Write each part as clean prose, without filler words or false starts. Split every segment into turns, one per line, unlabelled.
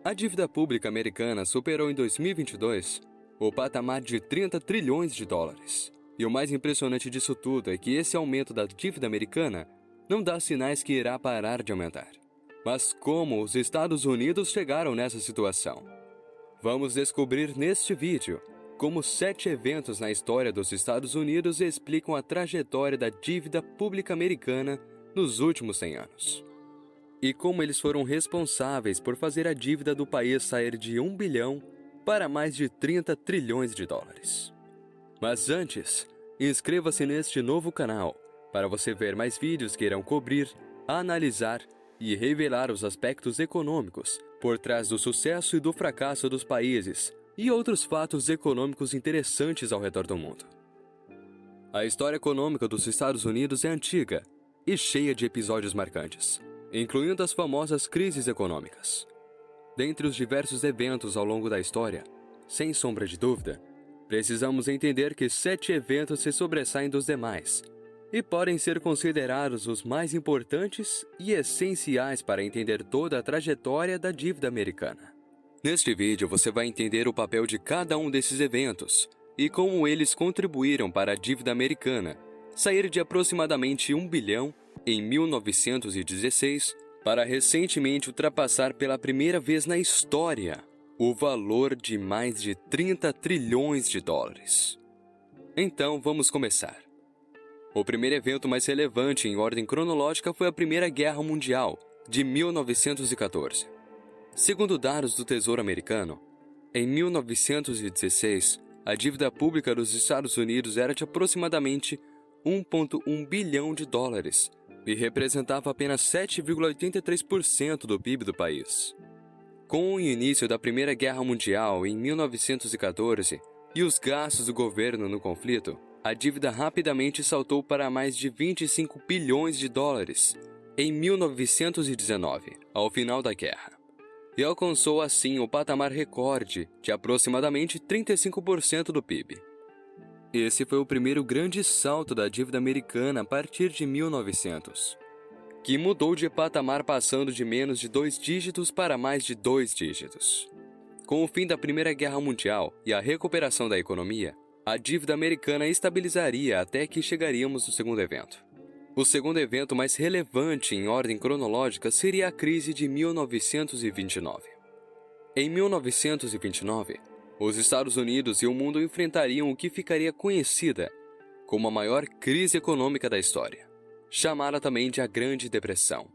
A dívida pública americana superou em 2022 o patamar de 30 trilhões de dólares. E o mais impressionante disso tudo é que esse aumento da dívida americana não dá sinais que irá parar de aumentar. Mas como os Estados Unidos chegaram nessa situação? Vamos descobrir neste vídeo como 7 eventos na história dos Estados Unidos explicam a trajetória da dívida pública americana nos últimos 100 anos. E como eles foram responsáveis por fazer a dívida do país sair de 1 bilhão para mais de 30 trilhões de dólares. Mas antes, inscreva-se neste novo canal para você ver mais vídeos que irão cobrir, analisar e revelar os aspectos econômicos por trás do sucesso e do fracasso dos países e outros fatos econômicos interessantes ao redor do mundo. A história econômica dos Estados Unidos é antiga e cheia de episódios marcantes, incluindo as famosas crises econômicas. Dentre os diversos eventos ao longo da história, sem sombra de dúvida, precisamos entender que 7 eventos se sobressaem dos demais e podem ser considerados os mais importantes e essenciais para entender toda a trajetória da dívida americana. Neste vídeo você vai entender o papel de cada um desses eventos e como eles contribuíram para a dívida americana sair de aproximadamente 1 bilhão em 1916 para recentemente ultrapassar pela primeira vez na história o valor de mais de 30 trilhões de dólares. Então vamos começar. O primeiro evento mais relevante em ordem cronológica foi a Primeira Guerra Mundial, de 1914. Segundo dados do Tesouro Americano, em 1916, a dívida pública dos Estados Unidos era de aproximadamente 1,1 bilhão de dólares e representava apenas 7,83% do PIB do país. Com o início da Primeira Guerra Mundial em 1914 e os gastos do governo no conflito, a dívida rapidamente saltou para mais de 25 bilhões de dólares em 1919, ao final da guerra, e alcançou assim o patamar recorde de aproximadamente 35% do PIB. Esse foi o primeiro grande salto da dívida americana a partir de 1900, que mudou de patamar passando de menos de 2 dígitos para mais de 2 dígitos. Com o fim da Primeira Guerra Mundial e a recuperação da economia, a dívida americana estabilizaria até que chegaríamos no segundo evento. O segundo evento mais relevante em ordem cronológica seria a crise de 1929. Em 1929, os Estados Unidos e o mundo enfrentariam o que ficaria conhecida como a maior crise econômica da história, chamada também de a Grande Depressão.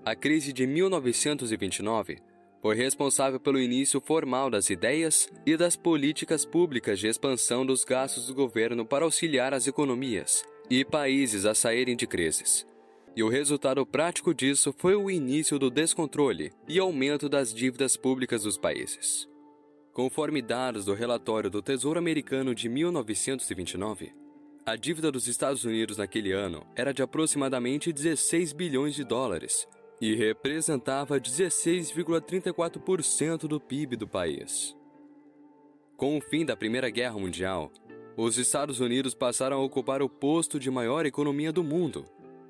A crise de 1929 foi responsável pelo início formal das ideias e das políticas públicas de expansão dos gastos do governo para auxiliar as economias e países a saírem de crises. E o resultado prático disso foi o início do descontrole e aumento das dívidas públicas dos países. Conforme dados do relatório do Tesouro Americano de 1929, a dívida dos Estados Unidos naquele ano era de aproximadamente 16 bilhões de dólares e representava 16,34% do PIB do país. Com o fim da Primeira Guerra Mundial, os Estados Unidos passaram a ocupar o posto de maior economia do mundo,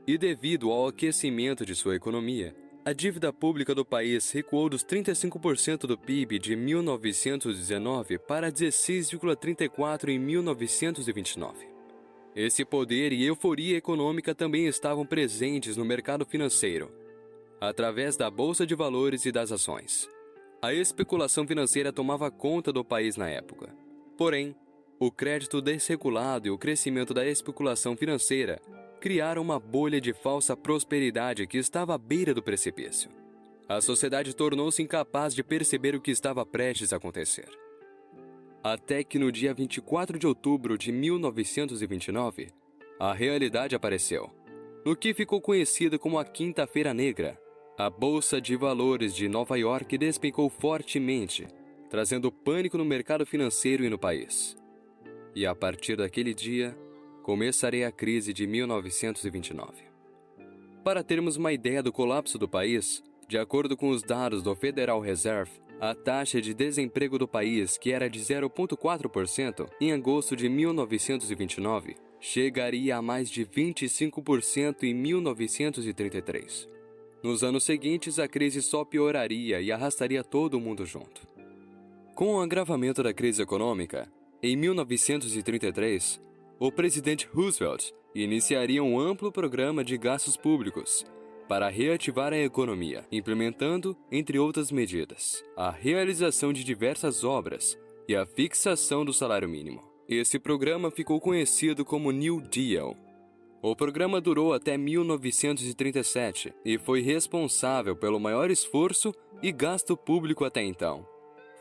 e devido ao aquecimento de sua economia, a dívida pública do país recuou dos 35% do PIB de 1919 para 16,34% em 1929. Esse poder e euforia econômica também estavam presentes no mercado financeiro, através da Bolsa de Valores e das ações. A especulação financeira tomava conta do país na época. Porém, o crédito desregulado e o crescimento da especulação financeira criaram uma bolha de falsa prosperidade que estava à beira do precipício. A sociedade tornou-se incapaz de perceber o que estava prestes a acontecer. Até que no dia 24 de outubro de 1929, a realidade apareceu, no que ficou conhecida como a Quinta-feira Negra. A Bolsa de Valores de Nova York despencou fortemente, trazendo pânico no mercado financeiro e no país. E a partir daquele dia, começaria a crise de 1929. Para termos uma ideia do colapso do país, de acordo com os dados do Federal Reserve, a taxa de desemprego do país, que era de 0,4% em agosto de 1929, chegaria a mais de 25% em 1933. Nos anos seguintes, a crise só pioraria e arrastaria todo mundo junto. Com o agravamento da crise econômica, em 1933, o presidente Roosevelt iniciaria um amplo programa de gastos públicos para reativar a economia, implementando, entre outras medidas, a realização de diversas obras e a fixação do salário mínimo. Esse programa ficou conhecido como New Deal. O programa durou até 1937 e foi responsável pelo maior esforço e gasto público até então,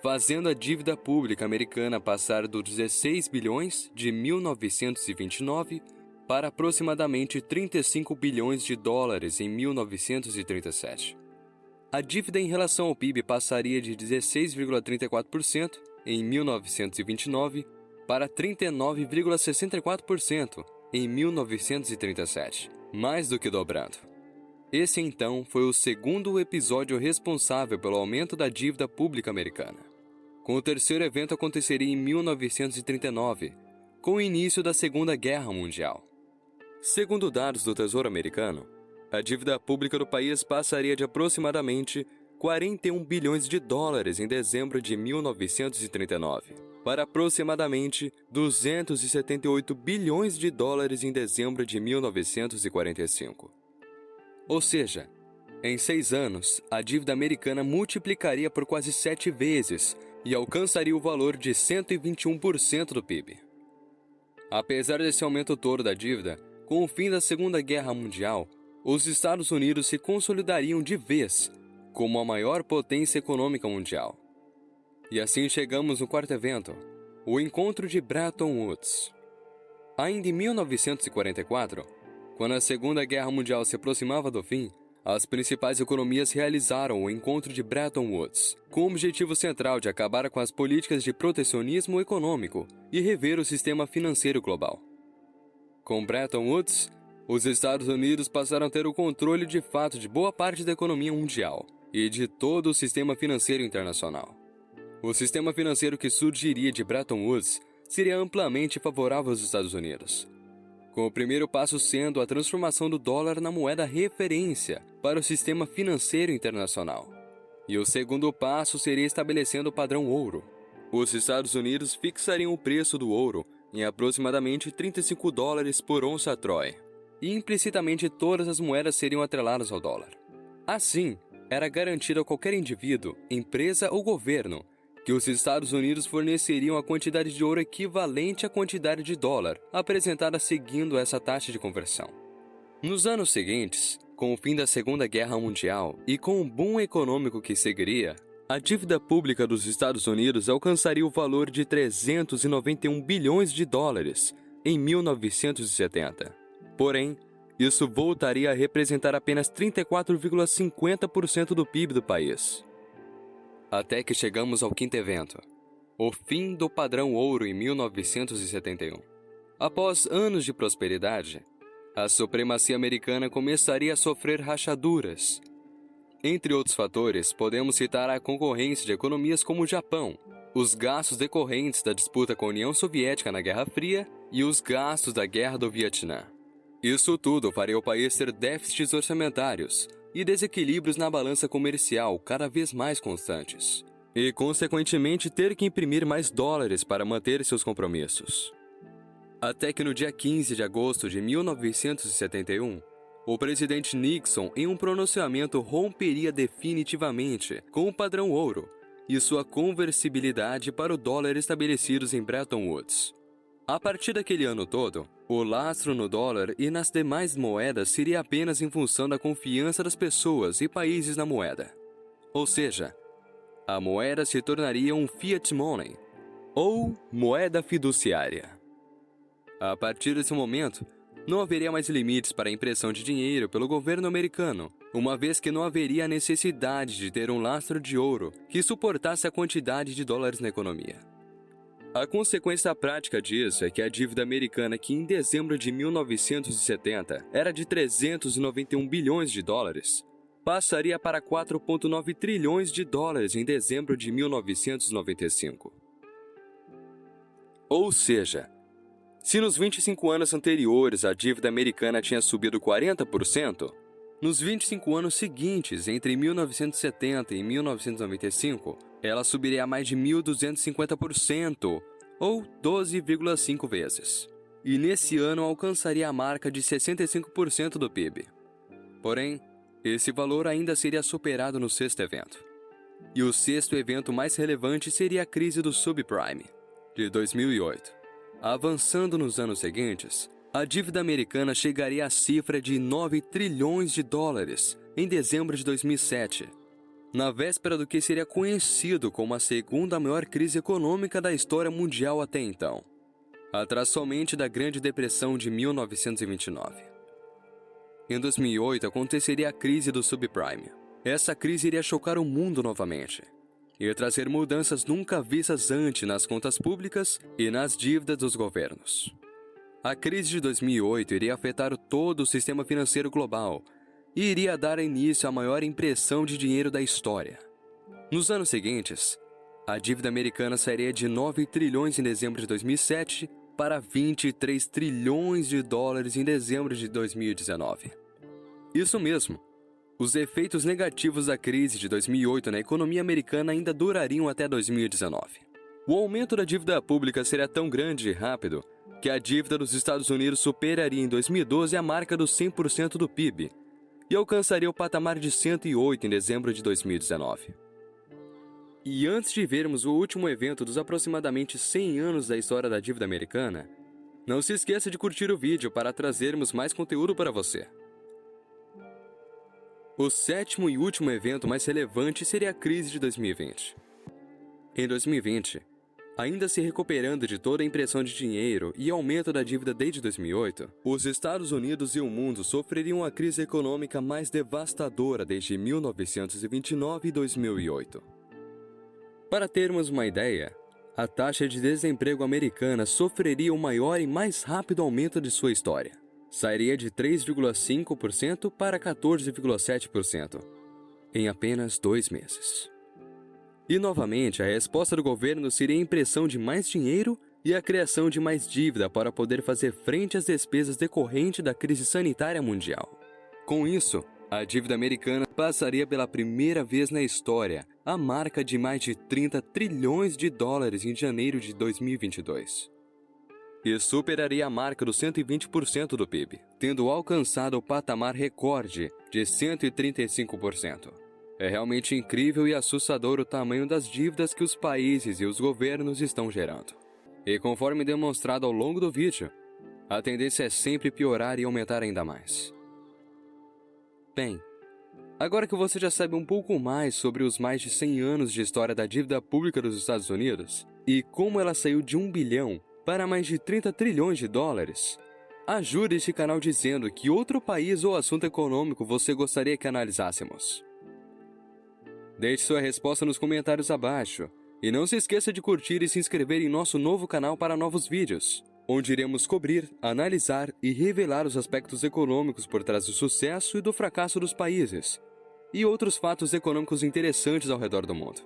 fazendo a dívida pública americana passar dos 16 bilhões de 1929 para aproximadamente 35 bilhões de dólares em 1937. A dívida em relação ao PIB passaria de 16,34% em 1929 para 39,64% em 1937, mais do que dobrando. Esse então foi o segundo episódio responsável pelo aumento da dívida pública americana. Com o terceiro evento aconteceria em 1939, com o início da Segunda Guerra Mundial. Segundo dados do Tesouro Americano, a dívida pública do país passaria de aproximadamente 41 bilhões de dólares em dezembro de 1939 para aproximadamente 278 bilhões de dólares em dezembro de 1945. Ou seja, em 6 anos, a dívida americana multiplicaria por quase 7 vezes e alcançaria o valor de 121% do PIB. Apesar desse aumento todo da dívida, com o fim da Segunda Guerra Mundial, os Estados Unidos se consolidariam de vez como a maior potência econômica mundial. E assim chegamos no quarto evento, o Encontro de Bretton Woods. Ainda em 1944, quando a Segunda Guerra Mundial se aproximava do fim, as principais economias realizaram o Encontro de Bretton Woods, com o objetivo central de acabar com as políticas de protecionismo econômico e rever o sistema financeiro global. Com Bretton Woods, os Estados Unidos passaram a ter o controle de fato de boa parte da economia mundial e de todo o sistema financeiro internacional. O sistema financeiro que surgiria de Bretton Woods seria amplamente favorável aos Estados Unidos, com o primeiro passo sendo a transformação do dólar na moeda referência para o sistema financeiro internacional. E o segundo passo seria estabelecendo o padrão ouro. Os Estados Unidos fixariam o preço do ouro em aproximadamente 35 dólares por onça Troy, e implicitamente todas as moedas seriam atreladas ao dólar. Assim, era garantido a qualquer indivíduo, empresa ou governo que os Estados Unidos forneceriam a quantidade de ouro equivalente à quantidade de dólar apresentada seguindo essa taxa de conversão. Nos anos seguintes, com o fim da Segunda Guerra Mundial e com o boom econômico que seguiria, a dívida pública dos Estados Unidos alcançaria o valor de 391 bilhões de dólares em 1970. Porém, isso voltaria a representar apenas 34,50% do PIB do país. Até que chegamos ao quinto evento, o fim do padrão ouro em 1971. Após anos de prosperidade, a supremacia americana começaria a sofrer rachaduras. Entre outros fatores, podemos citar a concorrência de economias como o Japão, os gastos decorrentes da disputa com a União Soviética na Guerra Fria e os gastos da Guerra do Vietnã. Isso tudo faria o país ter déficits orçamentários e desequilíbrios na balança comercial cada vez mais constantes, e, consequentemente, ter que imprimir mais dólares para manter seus compromissos. Até que no dia 15 de agosto de 1971, o presidente Nixon, em um pronunciamento, romperia definitivamente com o padrão ouro e sua conversibilidade para o dólar estabelecidos em Bretton Woods. A partir daquele ano todo, o lastro no dólar e nas demais moedas seria apenas em função da confiança das pessoas e países na moeda. Ou seja, a moeda se tornaria um fiat money, ou moeda fiduciária. A partir desse momento, não haveria mais limites para a impressão de dinheiro pelo governo americano, uma vez que não haveria a necessidade de ter um lastro de ouro que suportasse a quantidade de dólares na economia. A consequência prática disso é que a dívida americana, que em dezembro de 1970 era de 391 bilhões de dólares, passaria para 4,9 trilhões de dólares em dezembro de 1995. Ou seja, se nos 25 anos anteriores a dívida americana tinha subido 40%, Nos 25 anos seguintes, entre 1970 e 1995, ela subiria a mais de 1.250%, ou 12,5 vezes. E nesse ano alcançaria a marca de 65% do PIB. Porém, esse valor ainda seria superado no sexto evento. E o sexto evento mais relevante seria a crise do subprime, de 2008. Avançando nos anos seguintes, a dívida americana chegaria à cifra de 9 trilhões de dólares em dezembro de 2007, na véspera do que seria conhecido como a segunda maior crise econômica da história mundial até então, atrás somente da Grande Depressão de 1929. Em 2008 aconteceria a crise do subprime. Essa crise iria chocar o mundo novamente e trazer mudanças nunca vistas antes nas contas públicas e nas dívidas dos governos. A crise de 2008 iria afetar todo o sistema financeiro global e iria dar início à maior impressão de dinheiro da história. Nos anos seguintes, a dívida americana sairia de 9 trilhões em dezembro de 2007 para 23 trilhões de dólares em dezembro de 2019. Isso mesmo, os efeitos negativos da crise de 2008 na economia americana ainda durariam até 2019. O aumento da dívida pública seria tão grande e rápido que a dívida dos Estados Unidos superaria em 2012 a marca dos 100% do PIB e alcançaria o patamar de 108 em dezembro de 2019. E antes de vermos o último evento dos aproximadamente 100 anos da história da dívida americana, não se esqueça de curtir o vídeo para trazermos mais conteúdo para você. O sétimo e último evento mais relevante seria a crise de 2020. Em 2020, ainda se recuperando de toda a impressão de dinheiro e aumento da dívida desde 2008, os Estados Unidos e o mundo sofreriam a crise econômica mais devastadora desde 1929 e 2008. Para termos uma ideia, a taxa de desemprego americana sofreria o maior e mais rápido aumento de sua história. Sairia de 3,5% para 14,7% em apenas 2 meses. E novamente, a resposta do governo seria a impressão de mais dinheiro e a criação de mais dívida para poder fazer frente às despesas decorrentes da crise sanitária mundial. Com isso, a dívida americana passaria pela primeira vez na história a marca de mais de 30 trilhões de dólares em janeiro de 2022. E superaria a marca dos 120% do PIB, tendo alcançado o patamar recorde de 135%. É realmente incrível e assustador o tamanho das dívidas que os países e os governos estão gerando. E conforme demonstrado ao longo do vídeo, a tendência é sempre piorar e aumentar ainda mais. Bem, agora que você já sabe um pouco mais sobre os mais de 100 anos de história da dívida pública dos Estados Unidos e como ela saiu de 1 bilhão para mais de 30 trilhões de dólares, ajude este canal dizendo que outro país ou assunto econômico você gostaria que analisássemos. Deixe sua resposta nos comentários abaixo e não se esqueça de curtir e se inscrever em nosso novo canal para novos vídeos, onde iremos cobrir, analisar e revelar os aspectos econômicos por trás do sucesso e do fracasso dos países e outros fatos econômicos interessantes ao redor do mundo.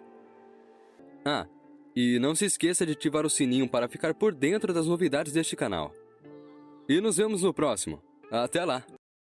E não se esqueça de ativar o sininho para ficar por dentro das novidades deste canal. E nos vemos no próximo. Até lá!